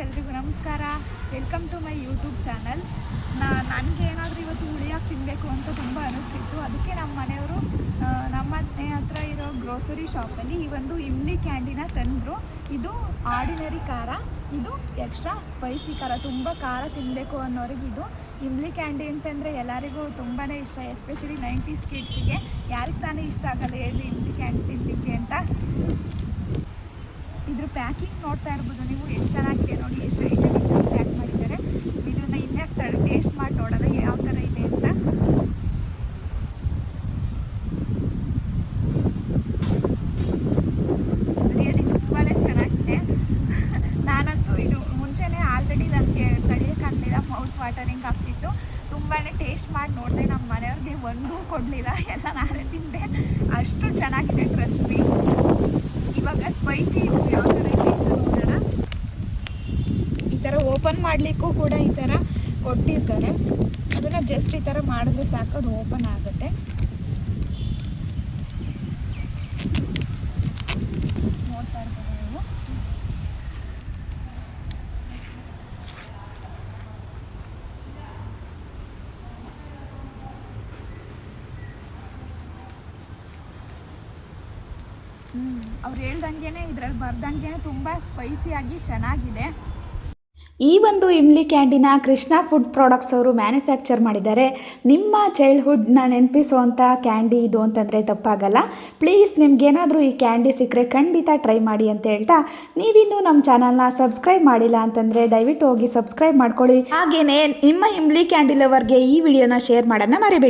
ಎಲ್ರಿಗೂ ನಮಸ್ಕಾರ. Welcome to my YouTube channel. ನನಗೆ ಏನಾದರೂ ಇವತ್ತು ಹುಳಿಯಾಗಿ ತಿನ್ನಬೇಕು ಅಂತ ತುಂಬ ಅನ್ನಿಸ್ತಿತ್ತು. ಅದಕ್ಕೆ ನಮ್ಮ ಮನೆಯವರು ನಮ್ಮ ಮನೆ ಹತ್ರ ಇರೋ ಗ್ರೋಸರಿ ಶಾಪಲ್ಲಿ ಈ ಒಂದು ಇಮ್ಲಿ ಕ್ಯಾಂಡಿನ ತಂದರು. ಇದು ಆರ್ಡಿನರಿ ಖಾರ, ಇದು ಎಕ್ಸ್ಟ್ರಾ ಸ್ಪೈಸಿ ಖಾರ. ತುಂಬ ಖಾರ ತಿನ್ನಬೇಕು ಅನ್ನೋರಿಗೆ ಇದು ಇಮ್ಲಿ ಕ್ಯಾಂಡಿ ಅಂತಂದರೆ ಎಲ್ಲರಿಗೂ ತುಂಬಾ ಇಷ್ಟ, ಎಸ್ಪೆಷಲಿ 90s ಕಿಡ್ಸಿಗೆ. ಯಾರಿಗೆ ತಾನೇ ಇಷ್ಟ ಆಗಲ್ಲ ಹೇಳಿ ಇಮ್ಲಿ ಕ್ಯಾಂಡಿ ತಿನ್ನಲಿಕ್ಕೆ ಅಂತ. ಇದ್ರ ಪ್ಯಾಕಿಂಗ್ ನೋಡ್ತಾ ಇರ್ಬೋದು ನೀವು, ಎಷ್ಟು ಚೆನ್ನಾಗಿದೆ ನೋಡಿ, ಎಷ್ಟು ಈಜಿಯಾಗಿ ಪ್ಯಾಕ್ ಮಾಡಿದ್ದಾರೆ. ಇದನ್ನು ಇನ್ನೇ ಟೇಸ್ಟ್ ಮಾಡಿ ನೋಡೋಣ ಯಾವ ಥರ ಇದೆ ಅಂತ. ರಿಯಲಿ ತುಂಬಾ ಚೆನ್ನಾಗಿದೆ. ನಾನಂತೂ ಇದು ಮುಂಚೆನೇ ಆಲ್ರೆಡಿ ನನಗೆ ತಡೆಯೋಕ್ಕಾಗಲಿಲ್ಲ, ಮೌತ್ ವಾಟರಿಂಗ್ ಆಗ್ತಿತ್ತು. ತುಂಬಾ ಟೇಸ್ಟ್ ಮಾಡಿ ನೋಡಿದೆ. ನಮ್ಮ ಮನೆಯವ್ರಿಗೆ ಒಂದೂ ಕೊಡಲಿಲ್ಲ, ಎಲ್ಲ ನಾನೇ ತಿಂದೆ. ಅಷ್ಟು ಚೆನ್ನಾಗಿದೆ, ಟ್ರಸ್ಟ್ ಮೀ. ಇವಾಗ ಸ್ಪೈಸಿ ಇದು ಯಾವ ಥರ ಇದೆ ಅಂತ ನೋಡೋಣ. ಈ ಥರ ಓಪನ್ ಮಾಡಲಿಕ್ಕೂ ಕೂಡ ಈ ಥರ ಕೊಟ್ಟಿರ್ತಾರೆ. ಅದನ್ನು ಜಸ್ಟ್ ಈ ಥರ ಮಾಡಿದ್ರೆ ಸಾಕು, ಅದು ಓಪನ್ ಆಗುತ್ತೆ. ನೋಡ್ತಾ ಇರ್ಬೋದು ನೀವು. ಅವ್ರು ಹೇಳ್ದಂಗೆ ಇದರಲ್ಲಿ ಬರ್ದಂಗೆ ತುಂಬ ಸ್ಪೈಸಿಯಾಗಿ ಚೆನ್ನಾಗಿದೆ. ಈ ಒಂದು ಇಮ್ಲಿ ಕ್ಯಾಂಡಿನ ಕೃಷ್ಣ ಫುಡ್ ಪ್ರಾಡಕ್ಟ್ಸ್ ಅವರು ಮ್ಯಾನುಫ್ಯಾಕ್ಚರ್ ಮಾಡಿದ್ದಾರೆ. ನಿಮ್ಮ ಚೈಲ್ಡ್ಹುಡ್ನ ನೆನಪಿಸುವಂಥ ಕ್ಯಾಂಡಿ ಇದು ಅಂತಂದರೆ ತಪ್ಪಾಗಲ್ಲ. ಪ್ಲೀಸ್ ನಿಮ್ಗೇನಾದರೂ ಈ ಕ್ಯಾಂಡಿ ಸಿಕ್ಕರೆ ಖಂಡಿತ ಟ್ರೈ ಮಾಡಿ ಅಂತ ಹೇಳ್ತಾ, ನೀವಿನ್ನೂ ನಮ್ಮ ಚಾನಲ್ನ ಸಬ್ಸ್ಕ್ರೈಬ್ ಮಾಡಿಲ್ಲ ಅಂತಂದರೆ ದಯವಿಟ್ಟು ಹೋಗಿ ಸಬ್ಸ್ಕ್ರೈಬ್ ಮಾಡ್ಕೊಳ್ಳಿ. ಹಾಗೆಯೇ ನಿಮ್ಮ ಇಮ್ಲಿ ಕ್ಯಾಂಡಿ ಲವರ್ಗೆ ಈ ವಿಡಿಯೋನ ಶೇರ್ ಮಾಡೋಣ ಮರಿಬೇಡಿ.